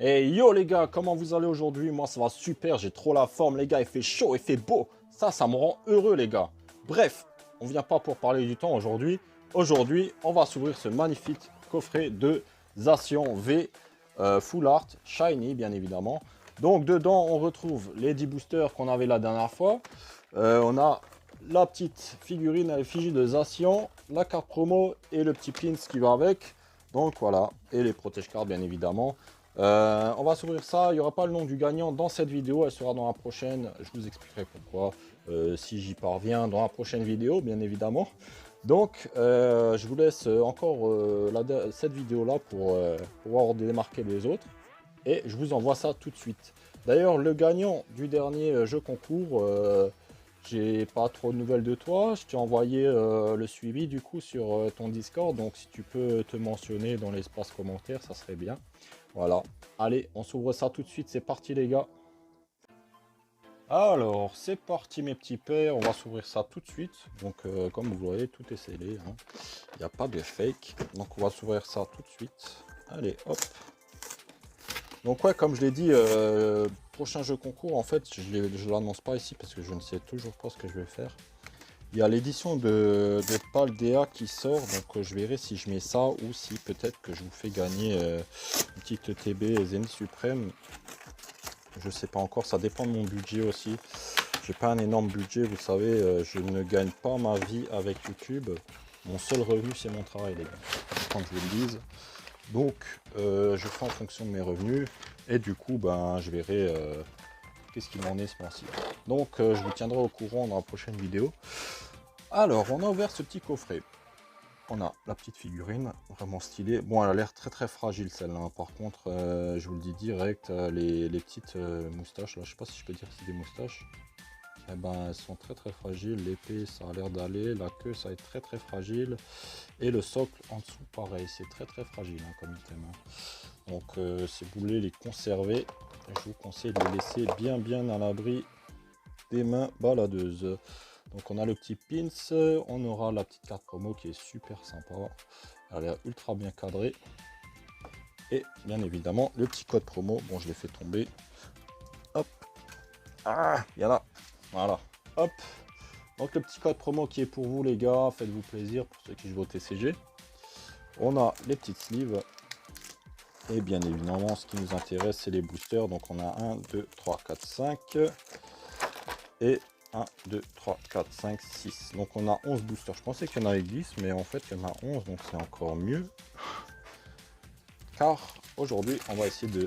Et yo les gars, comment vous allez aujourd'hui? Moi ça va super, j'ai trop la forme les gars, il fait chaud, il fait beau. Ça me rend heureux les gars. Bref, on vient pas pour parler du temps aujourd'hui. Aujourd'hui, on va s'ouvrir ce magnifique coffret de Zacian V Full Art Shiny bien évidemment. Donc dedans on retrouve les 10 boosters qu'on avait la dernière fois. On a la petite figurine à l'effigie de Zacian, la carte promo et le petit pins qui va avec. Donc voilà, et les protège cartes bien évidemment. On va s'ouvrir ça, il n'y aura pas le nom du gagnant dans cette vidéo, elle sera dans la prochaine, je vous expliquerai pourquoi, si j'y parviens dans la prochaine vidéo bien évidemment. Donc je vous laisse encore cette vidéo là pour pouvoir démarquer les autres et je vous envoie ça tout de suite. D'ailleurs le gagnant du dernier jeu concours, j'ai pas trop de nouvelles de toi, je t'ai envoyé le suivi du coup sur ton Discord, donc si tu peux te mentionner dans l'espace commentaire ça serait bien. Voilà, allez, on s'ouvre ça tout de suite, c'est parti les gars. Alors, c'est parti mes petits pères, on va s'ouvrir ça tout de suite. Donc, comme vous voyez, tout est scellé, hein. Il n'y a pas de fake. Donc, on va s'ouvrir ça tout de suite. Allez, hop. Donc, ouais, comme je l'ai dit, prochain jeu concours, en fait, je ne l'annonce pas ici parce que je ne sais toujours pas ce que je vais faire. Il y a l'édition de Paldea qui sort, donc je verrai si je mets ça ou si peut-être que je vous fais gagner une petite TB Zenith Suprême. Je sais pas encore, ça dépend de mon budget aussi. J'ai pas un énorme budget, vous savez, je ne gagne pas ma vie avec YouTube. Mon seul revenu c'est mon travail les gars, quand je vous le dise. Donc je fais en fonction de mes revenus et du coup ben je verrai qu'est-ce qu'il en est ce mois-ci. Donc je vous tiendrai au courant dans la prochaine vidéo. Alors on a ouvert ce petit coffret. On a la petite figurine, vraiment stylée. Bon, elle a l'air très très fragile celle-là. Par contre, je vous le dis direct, les petites moustaches, là, je sais pas si je peux dire que c'est des moustaches. Eh ben, elles sont très très fragiles. L'épée, ça a l'air d'aller. La queue, ça va être très très fragile. Et le socle en dessous, pareil, c'est très très fragile hein, comme item. Hein. Donc, si vous voulez les conserver, je vous conseille de les laisser bien à l'abri des mains baladeuses. Donc on a le petit pins, on aura la petite carte promo qui est super sympa, elle est ultra bien cadrée. Et bien évidemment le petit code promo, bon je l'ai fait tomber. Hop, ah, il y en a, voilà, hop. Donc le petit code promo qui est pour vous les gars, faites-vous plaisir pour ceux qui jouent au TCG. On a les petites sleeves. Et bien évidemment ce qui nous intéresse c'est les boosters, donc on a 1, 2, 3, 4, 5. Et 1, 2, 3, 4, 5, 6. Donc on a 11 boosters. Je pensais qu'il y en avait 10, mais en fait il y en a 11, donc c'est encore mieux. Car aujourd'hui, on va essayer de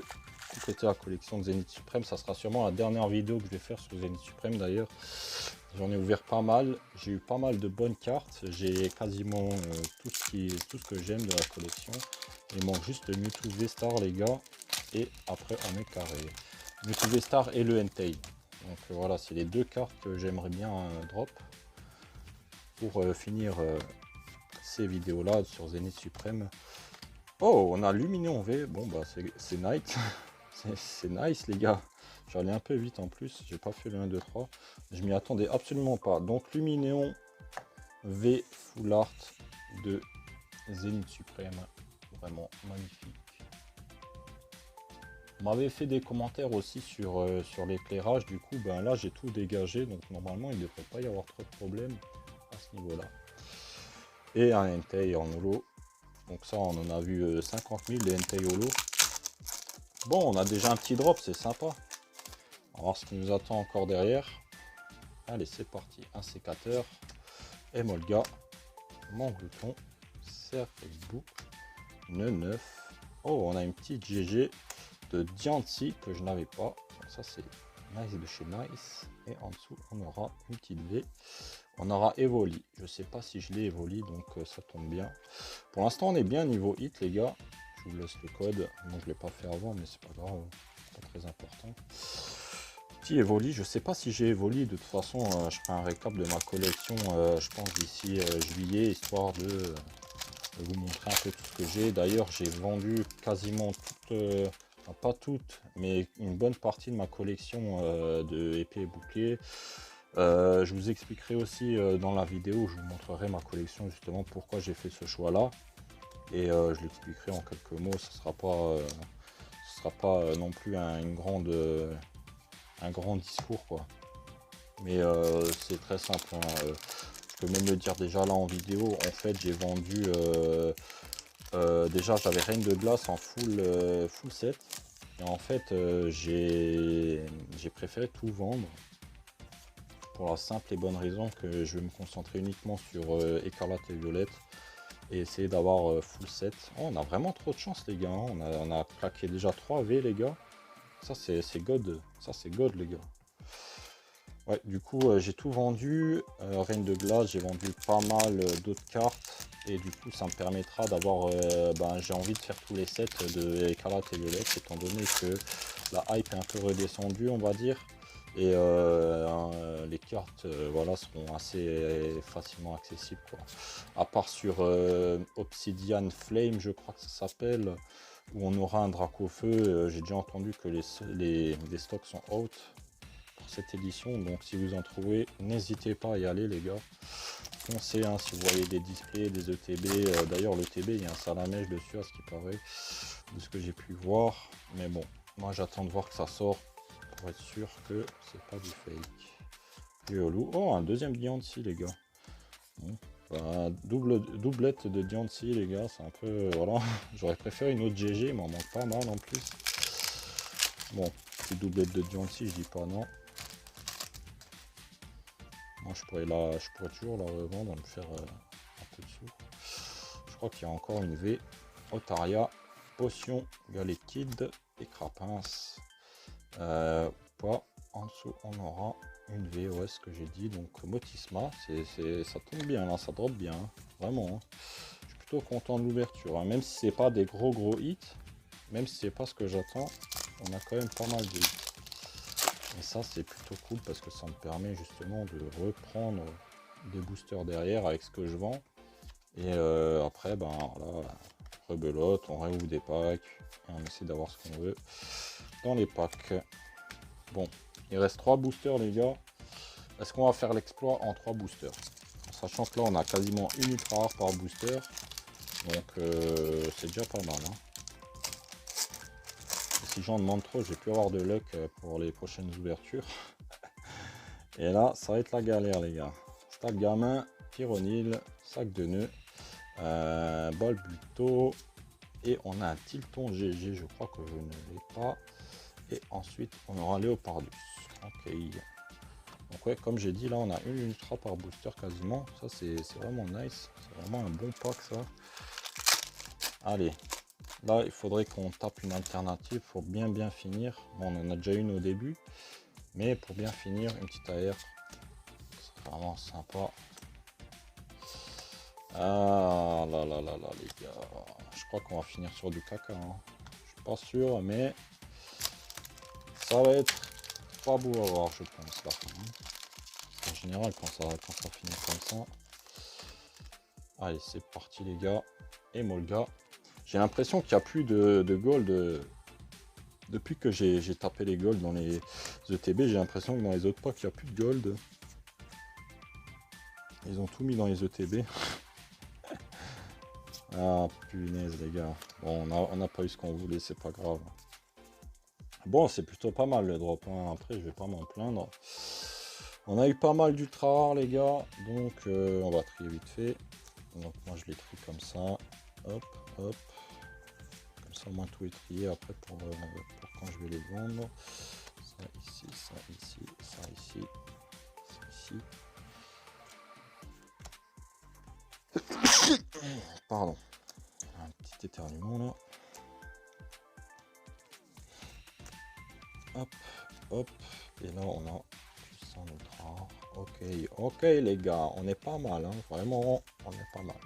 compléter la collection de Zenith Suprême. Ça sera sûrement la dernière vidéo que je vais faire sur Zenith Suprême d'ailleurs. J'en ai ouvert pas mal. J'ai eu pas mal de bonnes cartes. J'ai quasiment tout ce que j'aime de la collection. Il manque juste le Mewtwo V-Star les gars. Et après on est carré. Mewtwo V-Star et le Entei. Donc voilà, c'est les deux cartes que j'aimerais bien drop pour finir ces vidéos là sur Zenith Suprême. Oh, on a Luminéon V, bon bah c'est nice, c'est nice les gars. J'allais un peu vite en plus, j'ai pas fait le 1, 2, 3, je m'y attendais absolument pas. Donc Luminéon V Full Art de Zenith Suprême, vraiment magnifique. On m'avait fait des commentaires aussi sur l'éclairage, du coup ben là j'ai tout dégagé, donc normalement il ne devrait pas y avoir trop de problèmes à ce niveau là. Et un Entei en holo, donc ça on en a vu 50 000 les Entei holo. Bon, on a déjà un petit drop, c'est sympa. On va voir ce qui nous attend encore derrière. Allez c'est parti, un sécateur, Emolga, Manglouton, Serfexbou, Neuf. Oh on a une petite GG de Diancie que je n'avais pas, donc ça c'est nice de chez Nice. Et en dessous on aura une petite V, on aura Evoli, je sais pas si je l'ai Evoli, donc ça tombe bien. Pour l'instant on est bien niveau hit les gars, je vous laisse le code, moi je l'ai pas fait avant mais c'est pas grave, pas très important. Petit Evoli, je sais pas si j'ai Evoli, de toute façon je ferai un récap de ma collection je pense d'ici juillet, histoire de vous montrer un peu tout ce que j'ai. D'ailleurs j'ai vendu quasiment toutes pas toutes, mais une bonne partie de ma collection de épées et boucliers. Je vous expliquerai aussi dans la vidéo, je vous montrerai ma collection justement, pourquoi j'ai fait ce choix là. Et je l'expliquerai en quelques mots, ce sera sera pas non plus un grand discours, quoi. Mais c'est très simple, hein. Je peux même le dire déjà là en vidéo. En fait, j'ai vendu déjà, j'avais Reine de Glace en full set. Et en fait, j'ai préféré tout vendre pour la simple et bonne raison que je vais me concentrer uniquement sur Écarlate et Violette et essayer d'avoir full set. Oh, on a vraiment trop de chance, les gars, hein. On a claqué déjà 3 V, les gars. Ça, c'est God. Ça, c'est God, les gars. Ouais, du coup, j'ai tout vendu. Reine de Glace, j'ai vendu pas mal d'autres cartes. Et du coup, ça me permettra d'avoir... j'ai envie de faire tous les sets de Écarlate et Violette, étant donné que la hype est un peu redescendue, on va dire. Et les cartes voilà, seront assez facilement accessibles, quoi. À part sur Obsidian Flame, je crois que ça s'appelle, où on aura un Dracaufeu. J'ai déjà entendu que les stocks sont out pour cette édition, donc si vous en trouvez, n'hésitez pas à y aller, les gars. Foncez, hein, si vous voyez des displays, des ETB. D'ailleurs, l'ETB, il y a un salamèche dessus, à ce qui paraît, de ce que j'ai pu voir. Mais bon, moi j'attends de voir que ça sort pour être sûr que c'est pas du fake. Riolu. Oh, un deuxième Diancie, les gars. Bon, doublette de Diancie, les gars, c'est un peu... voilà, j'aurais préféré une autre GG, il m'en manque pas mal en plus. Bon, petite doublette de Diancie, je dis pas non. Moi, je pourrais toujours la revendre, me faire un peu de sous. Je crois qu'il y a encore une V. Otaria, Potion, Galekid et Crapince. Pas. En dessous, on aura une V, ouais, ce que j'ai dit. Donc, Motisma, ça tombe bien, là, ça drop bien. Hein. Vraiment. Hein. Je suis plutôt content de l'ouverture. Hein. Même si c'est pas des gros hits, même si c'est pas ce que j'attends, on a quand même pas mal de hits. Et ça, c'est plutôt cool parce que ça me permet justement de reprendre des boosters derrière avec ce que je vends. Et après, ben voilà, rebelote, on réouvre des packs et on essaie d'avoir ce qu'on veut dans les packs. Bon, il reste 3 boosters, les gars. Est-ce qu'on va faire l'exploit en 3 boosters? En sachant que là, on a quasiment une ultra rare par booster. Donc, c'est déjà pas mal. Hein. Si j'en demande trop, je vais plus avoir de luck pour les prochaines ouvertures. Et là, ça va être la galère, les gars. Stade gamin, Pyronil, sac de nœuds, bol buto. Et on a un Tilton GG, je crois que je ne l'ai pas. Et ensuite, on aura Léopardus. Ok. Donc ouais, comme j'ai dit, là, on a une ultra par booster quasiment. Ça, c'est vraiment nice. C'est vraiment un bon pack, ça. Allez. Là, il faudrait qu'on tape une alternative pour bien finir. Bon, on en a déjà une au début. Mais pour bien finir, une petite AR. C'est vraiment sympa. Ah là là là là, les gars. Je crois qu'on va finir sur du caca. Hein. Je suis pas sûr, mais ça va être pas beau à voir, je pense. Là. En général, quand ça finit comme ça. Allez, c'est parti, les gars. Et Molga. J'ai l'impression qu'il n'y a plus de gold. Depuis que j'ai tapé les gold dans les ETB, j'ai l'impression que dans les autres packs, il n'y a plus de gold. Ils ont tout mis dans les ETB. Ah, punaise, les gars. Bon, on n'a pas eu ce qu'on voulait, c'est pas grave. Bon, c'est plutôt pas mal le drop. Hein. Après, je vais pas m'en plaindre. On a eu pas mal d'ultra rares, les gars. Donc, on va trier vite fait. Donc, moi, je les trie comme ça. Hop, hop. Comme ça, au moins, tout est trié. Après, pour quand je vais les vendre. Ça ici, ça ici, ça ici, ça ici. Pardon. Un petit éternuement, là. Hop, hop. Et là, on a puissant ultra. Ok, les gars, on est pas mal, hein. Vraiment, on est pas mal.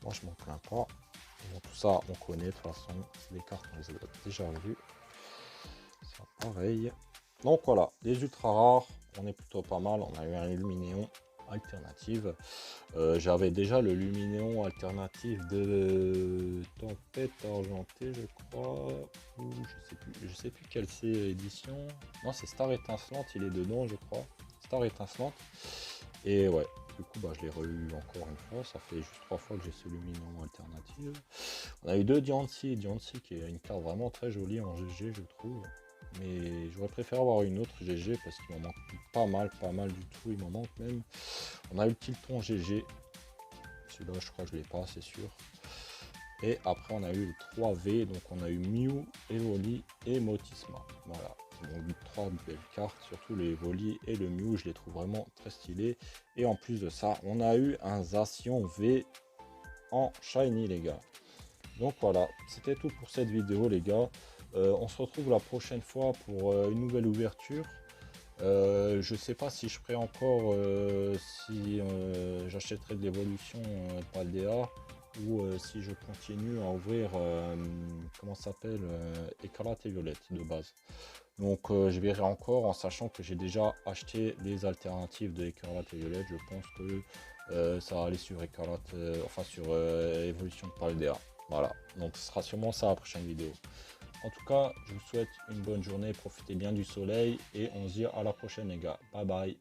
Moi, je m'en plains pas. Bon, tout ça, on connaît de toute façon. Les cartes, on les a déjà vues. C'est pareil. Donc voilà, les ultra rares, on est plutôt pas mal. On a eu un Luminéon alternative. J'avais déjà le Luminéon alternative de Tempête Argentée, je crois. Ou je sais plus quelle c'est édition. Non, c'est Star Étincelante, il est dedans, je crois. Star Étincelante. Et ouais, du coup, bah, je l'ai re-eu encore une fois. Ça fait juste 3 fois que j'ai ce Luminant alternative. On a eu deux Diancie, Diancie qui est une carte vraiment très jolie en GG, je trouve. Mais j'aurais préféré avoir une autre GG parce qu'il m'en manque pas mal du tout, il m'en manque même. On a eu le Tilton GG. Celui-là, je crois que je l'ai pas, c'est sûr. Et après, on a eu le 3V, donc on a eu Mew, Evoli et Motisma. Voilà, donc 3 belles cartes, surtout les Evoli et le Mew, je les trouve vraiment très stylés. Et en plus de ça, on a eu un Zacian V en Shiny, les gars. Donc voilà, c'était tout pour cette vidéo, les gars. On se retrouve la prochaine fois pour une nouvelle ouverture. Je sais pas si je ferai encore, si j'achèterai de l'évolution Paldea ou si je continue à ouvrir, comment ça s'appelle, Écarlate et Violette de base. Donc je verrai encore en sachant que j'ai déjà acheté les alternatives de Écarlate et Violette. Je pense que ça va aller sur Écarlate, enfin sur évolution de Paldea. Voilà, donc ce sera sûrement ça la prochaine vidéo. En tout cas, je vous souhaite une bonne journée, profitez bien du soleil et on se dit à la prochaine les gars. Bye bye.